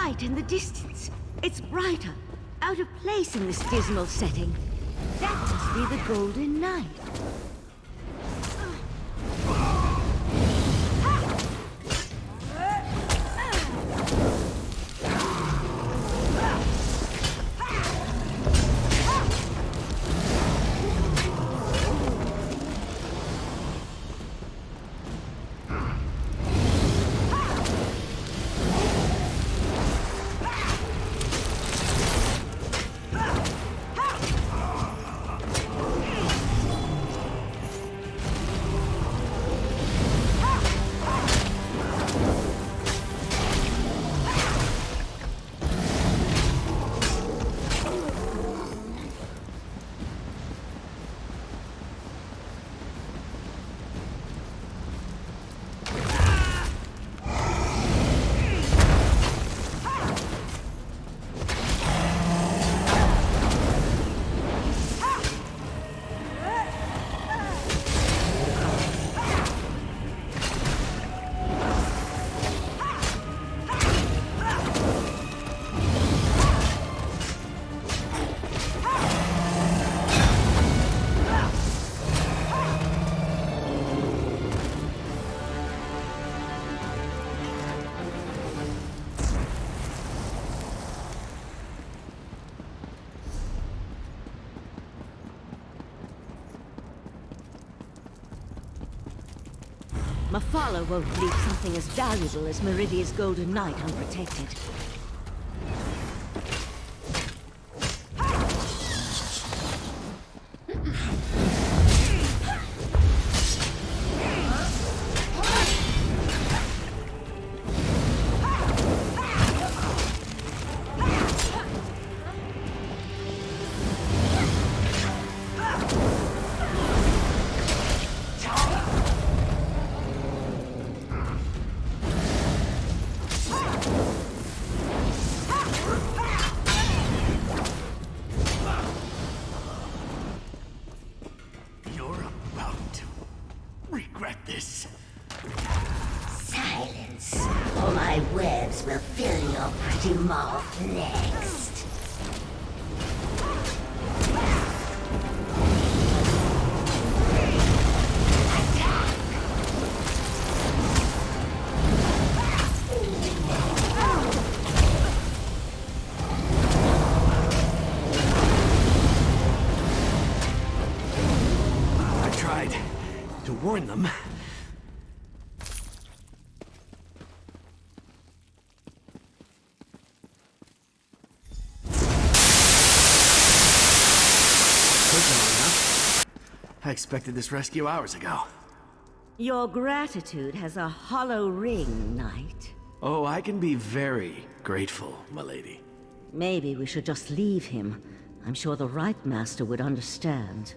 light in the distance. It's brighter, out of place in this dismal setting. That must be the Golden Knight. Mafala won't leave something as valuable as Meridia's Golden Knight unprotected. Next. I tried to warn them. I expected this rescue hours ago. Your gratitude has a hollow ring, Knight. Oh, I can be very grateful, my lady. Maybe we should just leave him. I'm sure the right master would understand.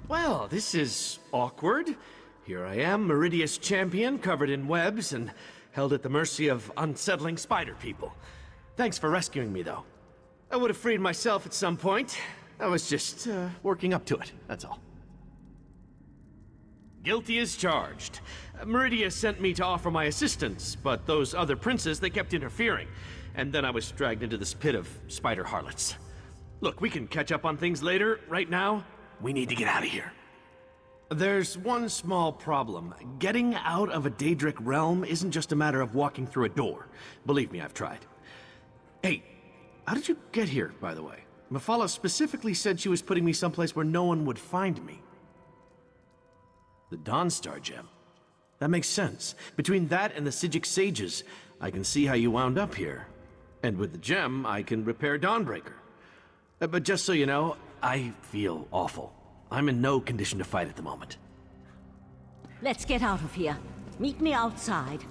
Well, this is awkward. Here I am, Meridia's champion, covered in webs and held at the mercy of unsettling spider people. Thanks for rescuing me, though. I would have freed myself at some point. I was just, working up to it, that's all. Guilty as charged. Meridia sent me to offer my assistance, but those other princes, they kept interfering. And then I was dragged into this pit of spider harlots. Look, we can catch up on things later. Right now, we need to get out of here. There's one small problem. Getting out of a Daedric realm isn't just a matter of walking through a door. Believe me, I've tried. Hey, how did you get here, by the way? Mafala specifically said she was putting me someplace where no one would find me. The Dawnstar gem. That makes sense. Between that and the Psijic sages, I can see how you wound up here. And with the gem, I can repair Dawnbreaker. But just so you know, I feel awful. I'm in no condition to fight at the moment. Let's get out of here. Meet me outside.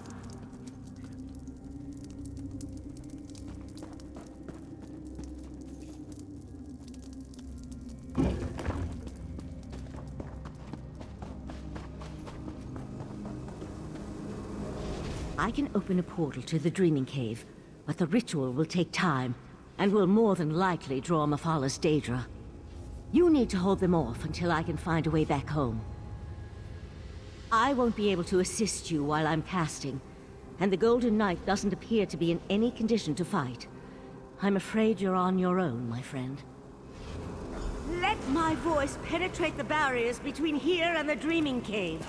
I can open a portal to the Dreaming Cave, but the ritual will take time. and will more than likely draw Mephal's Daedra. You need to hold them off until I can find a way back home. I won't be able to assist you while I'm casting, and the Golden Knight doesn't appear to be in any condition to fight. I'm afraid you're on your own, my friend. Let my voice penetrate the barriers between here and the Dreaming Cave.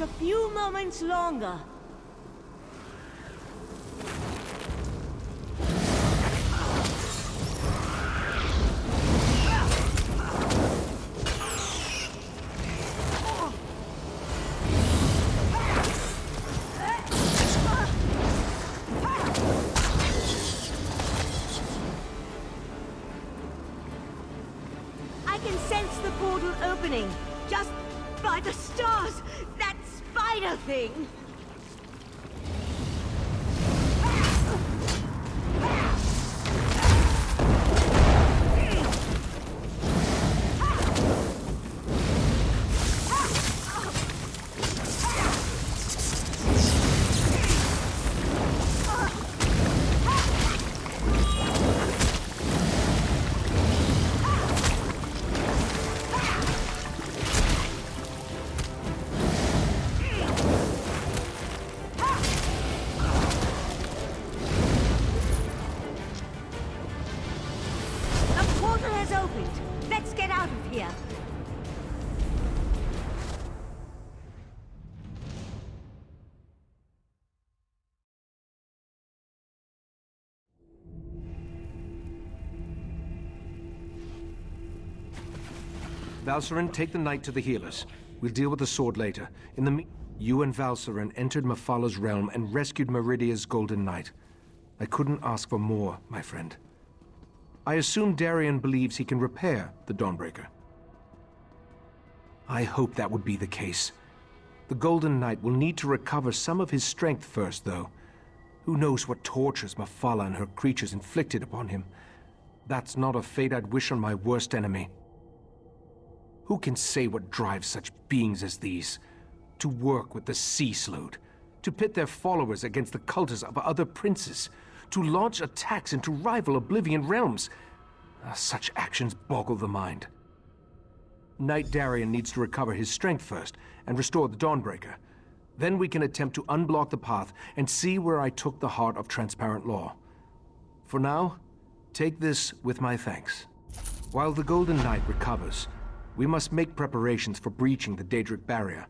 A few moments longer. I can sense the portal opening, just by the stars. That spider thing! Valcerin, take the knight to the healers. We'll deal with the sword later. You and Valcerin entered Mephal's realm and rescued Meridia's Golden Knight. I couldn't ask for more, my friend. I assume Darien believes he can repair the Dawnbreaker. I hope that would be the case. The Golden Knight will need to recover some of his strength first, though. Who knows what tortures Mephala and her creatures inflicted upon him? That's not a fate I'd wish on my worst enemy. Who can say what drives such beings as these? To work with the Sea Slode, to pit their followers against the cultists of other princes, to launch attacks into rival Oblivion realms. Such actions boggle the mind. Knight Darien needs to recover his strength first and restore the Dawnbreaker. Then we can attempt to unblock the path and see where I took the heart of Transparent Law. For now, take this with my thanks. While the Golden Knight recovers, we must make preparations for breaching the Daedric barrier.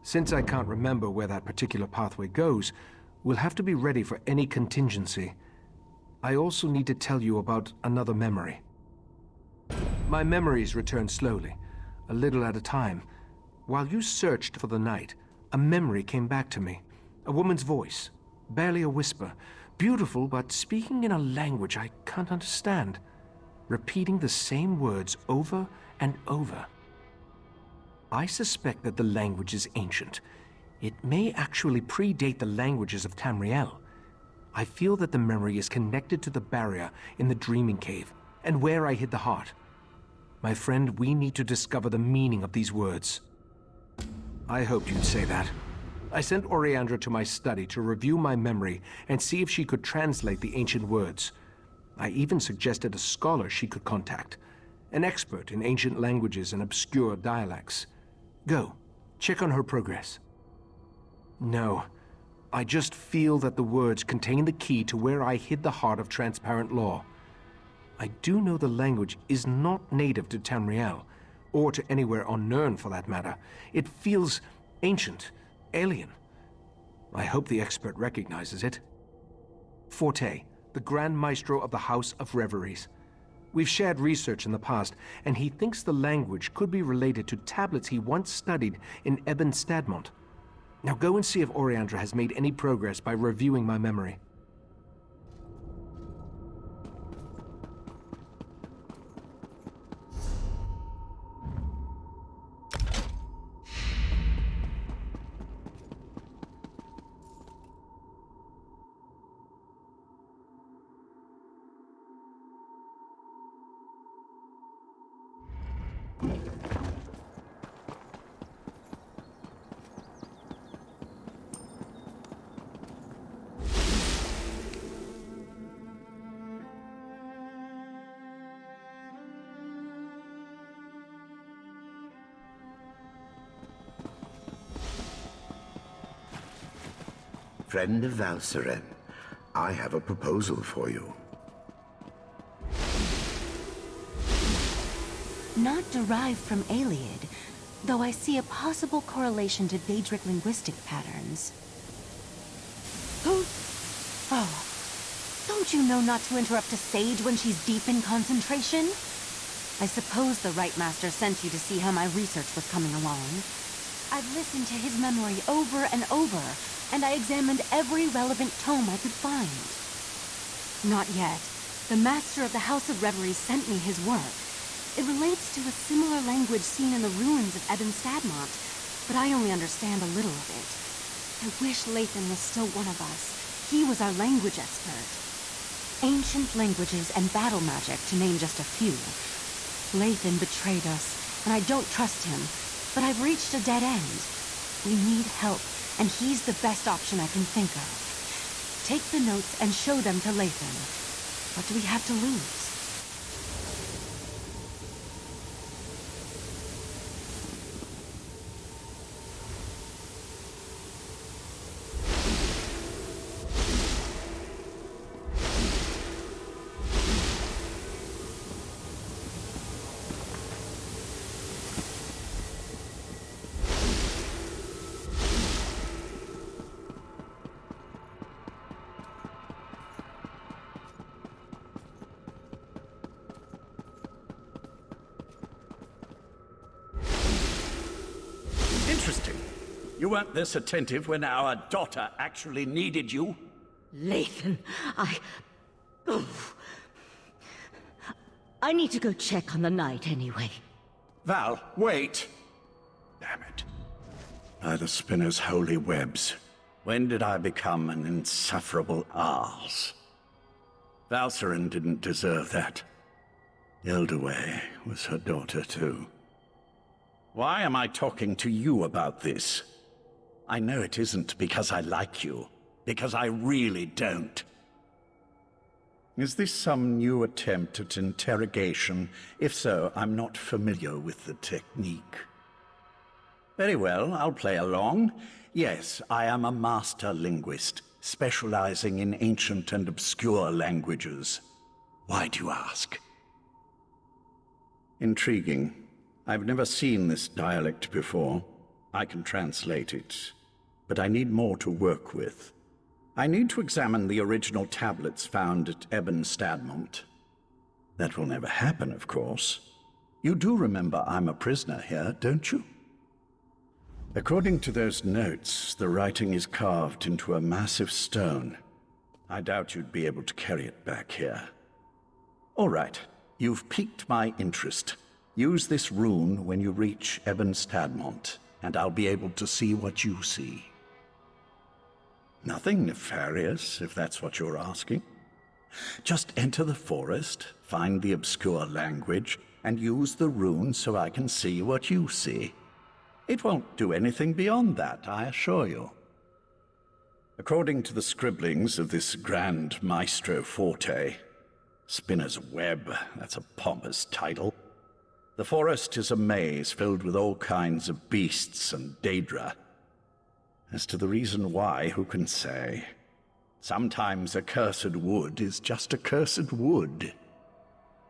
Since I can't remember where that particular pathway goes, we'll have to be ready for any contingency. I also need to tell you about another memory. My memories return slowly, a little at a time. While you searched for the knight, a memory came back to me. A woman's voice, barely a whisper, beautiful but speaking in a language I can't understand, repeating the same words over and over. I suspect that the language is ancient. It may actually predate the languages of Tamriel. I feel that the memory is connected to the barrier in the Dreaming Cave, and where I hid the heart. My friend, we need to discover the meaning of these words. I hoped you'd say that. I sent Oriandra to my study to review my memory and see if she could translate the ancient words. I even suggested a scholar she could contact, an expert in ancient languages and obscure dialects. Go, check on her progress. No, I just feel that the words contain the key to where I hid the heart of Transparent Law. I do know the language is not native to Tamriel, or to anywhere on Nirn for that matter. It feels ancient, alien. I hope the expert recognizes it. Forte, the Grand Maestro of the House of Reveries. We've shared research in the past, and he thinks the language could be related to tablets he once studied in Ebon Stadmont. Now go and see if Oriandra has made any progress by reviewing my memory. Friend of Valseren, I have a proposal for you. Not derived from Ayleid, though I see a possible correlation to Daedric linguistic patterns. Oh, don't you know not to interrupt a sage when she's deep in concentration? I suppose the Rite Master sent you to see how my research was coming along. I've listened to his memory over and over, and I examined every relevant tome I could find. Not yet. The Master of the House of Reverie sent me his work. It relates to a similar language seen in the ruins of Ebon Stadmont, but I only understand a little of it. I wish Lathan was still one of us. He was our language expert. Ancient languages and battle magic, to name just a few. Lathan betrayed us, and I don't trust him, but I've reached a dead end. We need help, and he's the best option I can think of. Take the notes and show them to Lathan. What do we have to lose? Interesting. You weren't this attentive when our daughter actually needed you? Lathan, I need to go check on the knight anyway. Val, wait! Damn it. By the spinner's holy webs. When did I become an insufferable arse? Valseren didn't deserve that. Ildaway was her daughter too. Why am I talking to you about this? I know it isn't because I like you, because I really don't. Is this some new attempt at interrogation? If so, I'm not familiar with the technique. Very well, I'll play along. Yes, I am a master linguist, specializing in ancient and obscure languages. Why do you ask? Intriguing. I've never seen this dialect before. I can translate it, but I need more to work with. I need to examine the original tablets found at Ebon Stadmont. That will never happen, of course. You do remember I'm a prisoner here, don't you? According to those notes, the writing is carved into a massive stone. I doubt you'd be able to carry it back here. All right, you've piqued my interest. Use this rune when you reach Ebon Stadmont, and I'll be able to see what you see. Nothing nefarious, if that's what you're asking. Just enter the forest, find the obscure language, and use the rune so I can see what you see. It won't do anything beyond that, I assure you. According to the scribblings of this Grand Maestro Forte, Spinner's Web, that's a pompous title. The forest is a maze filled with all kinds of beasts and Daedra. As to the reason why, who can say? Sometimes a cursed wood is just a cursed wood.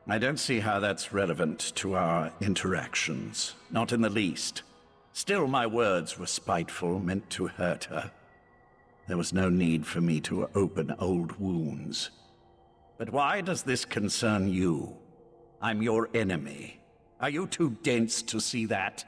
I don't see how that's relevant to our interactions. Not in the least. Still, my words were spiteful, meant to hurt her. There was no need for me to open old wounds. But why does this concern you? I'm your enemy. Are you too dense to see that?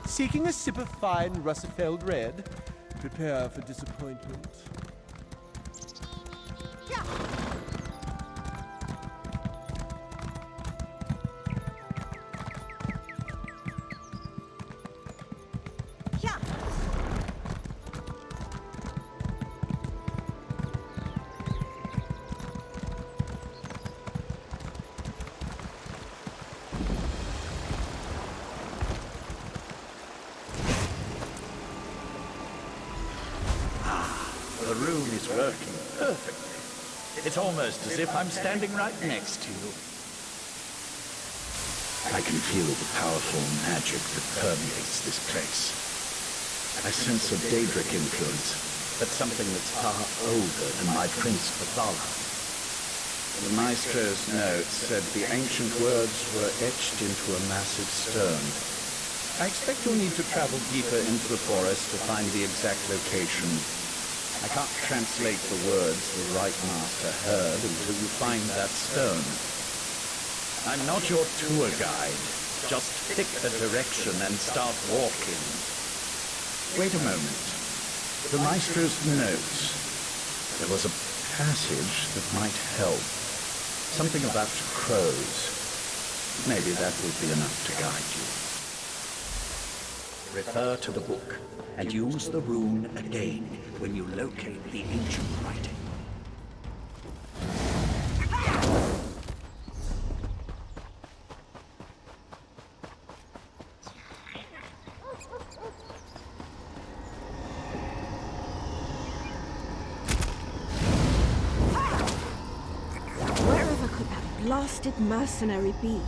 Seeking a sip of fine Russifeld red? Prepare for disappointment. The rune is working perfectly. It's almost as if I'm standing right next to you. I can feel the powerful magic that permeates this place. I sense a Daedric influence, but something that's far older than my Prince Vathala. The Maestro's note said the ancient words were etched into a massive stone. I expect you'll need to travel deeper into the forest to find the exact location. I can't translate the words the right master heard until you find that stone. I'm not your tour guide. Just pick a direction and start walking. Wait a moment. The Maestro's notes. There was a passage that might help. Something about crows. Maybe that will be enough to guide you. Refer to the book, and use the rune again when you locate the ancient writing. Wherever could that blasted mercenary be?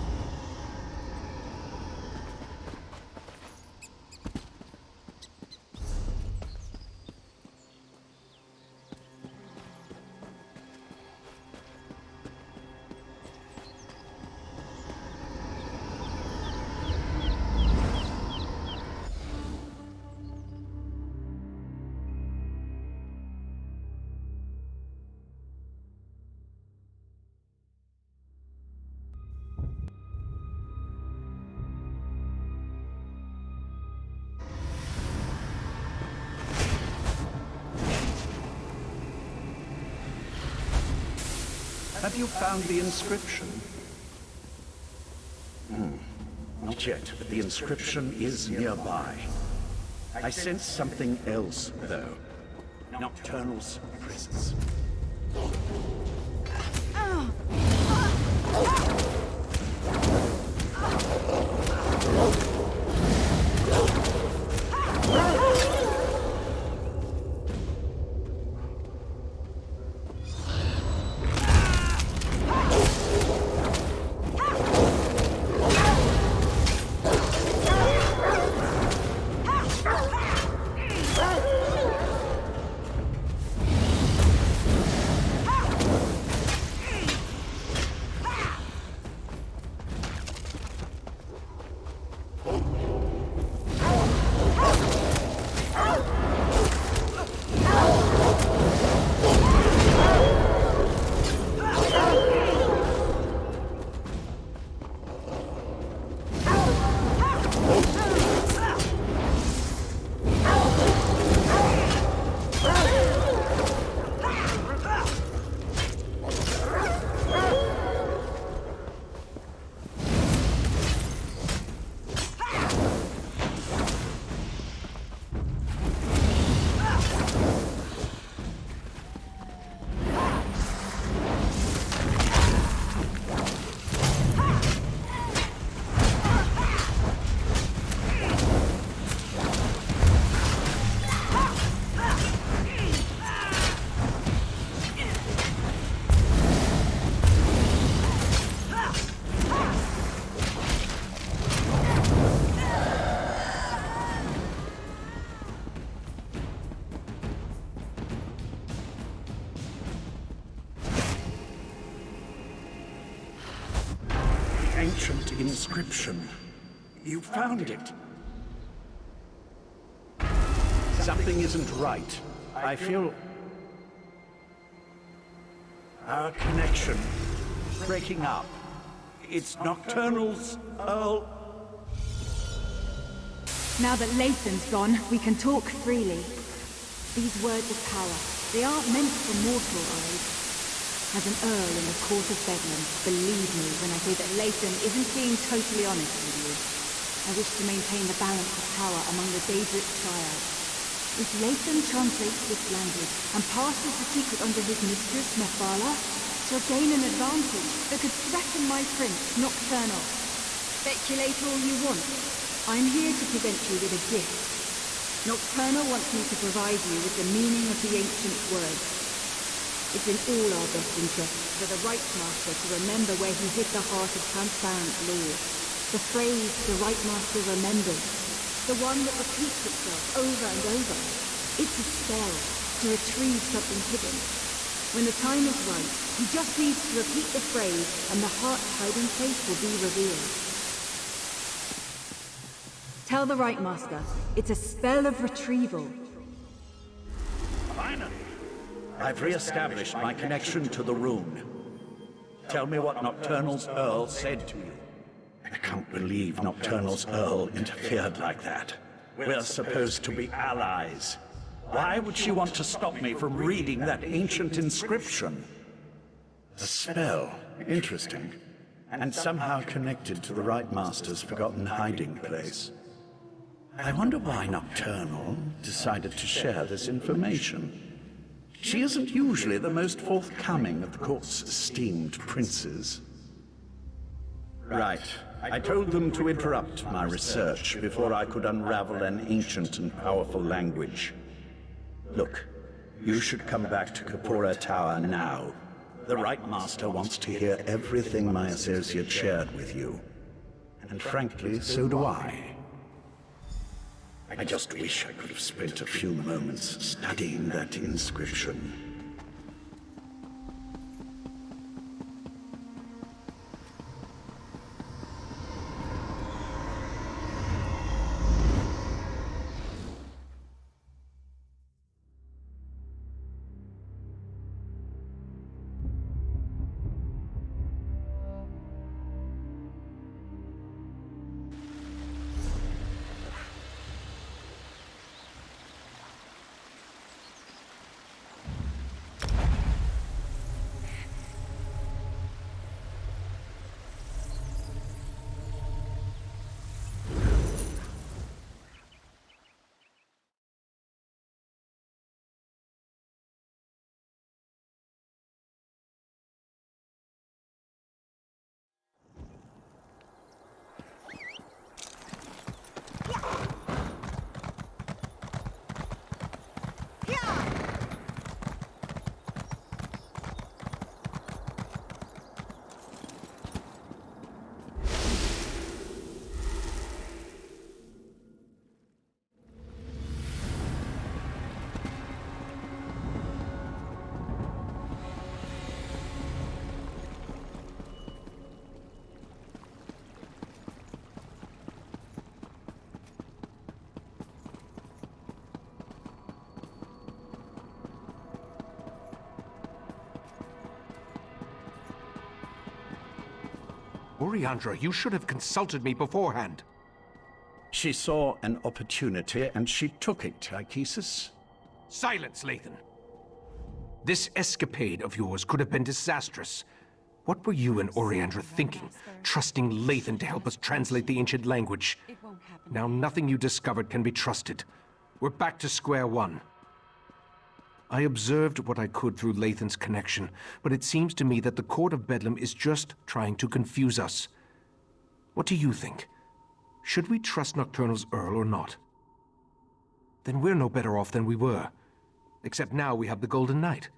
Have you found the inscription? Not yet, but the inscription is nearby. I sense something else, though. Nocturnal's presence. ancient inscription. You found it. Something isn't right. I feel... our connection breaking up. It's Nocturnal's Earl... Now that Lathan's gone, we can talk freely. These words of power, they aren't meant for mortal eyes. As an Earl in the court of Bedlam, believe me when I say that Lathan isn't being totally honest with you. I wish to maintain the balance of power among the Daedric triads. If Lathan translates this language and passes the secret on to his mistress, Mephala, she'll gain an advantage that could threaten my prince, Nocturnal. Speculate all you want. I'm here to present you with a gift. Nocturnal wants me to provide you with the meaning of the ancient words. It's in all our best interests for the Rites Master to remember where he hid the heart of transparent law. The phrase the Rite Master remembers. The one that repeats itself over and over. It's a spell to retrieve something hidden. When the time is right, he just needs to repeat the phrase and the heart's hiding place will be revealed. Tell the Rite Master, it's a spell of retrieval. Finally! I've re-established my connection to the rune. Tell me what Nocturnal's Earl said to you. I can't believe Nocturnal's Earl interfered like that. We're supposed to be allies. Why would she want to stop me from reading that ancient inscription? A spell. Interesting. And somehow connected to the Rite Master's forgotten hiding place. I wonder why Nocturnal decided to share this information. She isn't usually the most forthcoming of the court's esteemed princes. Right. I told them to interrupt my research before I could unravel an ancient and powerful language. Look, you should come back to Kapora Tower now. The Rite Master wants to hear everything my associate shared with you. And frankly, so do I. I just wish I could have spent a few moments studying that inscription. Oriandra, you should have consulted me beforehand. She saw an opportunity and she took it, Tychesis. Silence, Lathan. This escapade of yours could have been disastrous. What were you and Oriandra thinking, trusting Lathan to help us translate the ancient language? Now nothing you discovered can be trusted. We're back to square one. I observed what I could through Lathan's connection, but it seems to me that the Court of Bedlam is just trying to confuse us. What do you think? Should we trust Nocturnal's Earl or not? Then we're no better off than we were. Except now we have the Golden Knight.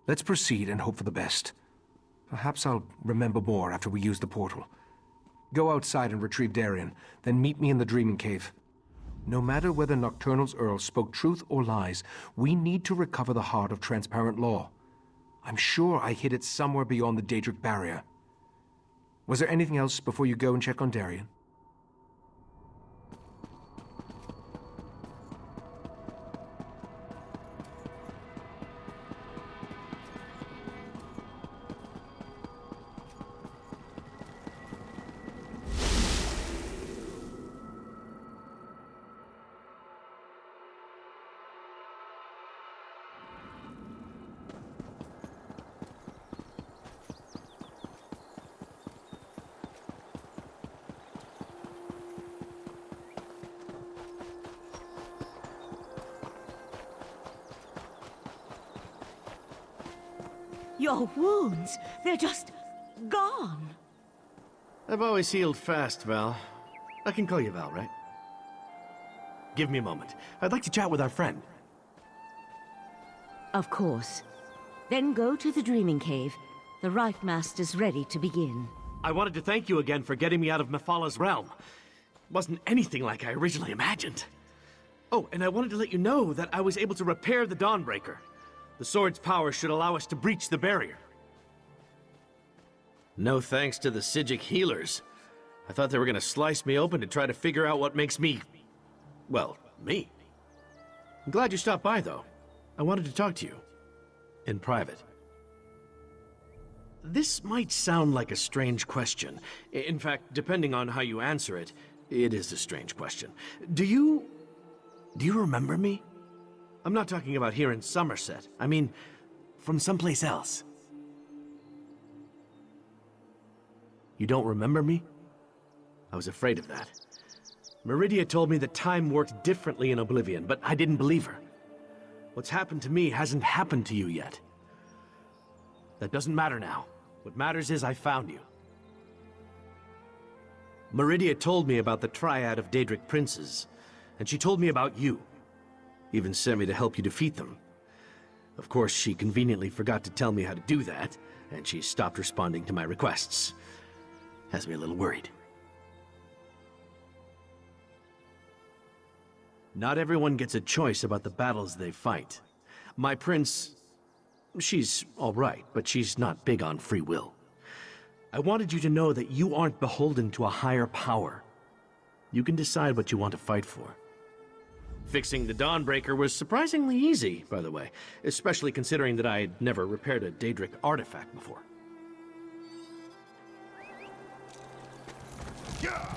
Let's proceed and hope for the best. Perhaps I'll remember more after we use the portal. Go outside and retrieve Darien, then meet me in the Dreaming Cave. No matter whether Nocturnal's Earl spoke truth or lies, we need to recover the heart of transparent law. I'm sure I hid it somewhere beyond the Daedric barrier. Was there anything else before you go and check on Darien? Your wounds, they're just gone. I've always healed fast, Val. I can call you Val, right? Give me a moment. I'd like to chat with our friend. Of course. Then go to the Dreaming Cave. The Right Master's ready to begin. I wanted to thank you again for getting me out of Mephalah's realm. Wasn't anything like I originally imagined. Oh, and I wanted to let you know that I was able to repair the Dawnbreaker. The sword's power should allow us to breach the barrier. No thanks to the Psijic healers. I thought they were gonna slice me open to try to figure out what makes me... well, me. I'm glad you stopped by, though. I wanted to talk to you. In private. This might sound like a strange question. In fact, depending on how you answer it, it is a strange question. Do you remember me? I'm not talking about here in Summerset. I mean, from someplace else. You don't remember me? I was afraid of that. Meridia told me that time worked differently in Oblivion, but I didn't believe her. What's happened to me hasn't happened to you yet. That doesn't matter now. What matters is I found you. Meridia told me about the triad of Daedric princes, and she told me about you. Even sent me to help you defeat them. Of course, she conveniently forgot to tell me how to do that, and she stopped responding to my requests. Has me a little worried. Not everyone gets a choice about the battles they fight. My prince... she's all right, but she's not big on free will. I wanted you to know that you aren't beholden to a higher power. You can decide what you want to fight for. Fixing the Dawnbreaker was surprisingly easy, by the way, especially considering that I'd never repaired a Daedric artifact before. Yeah!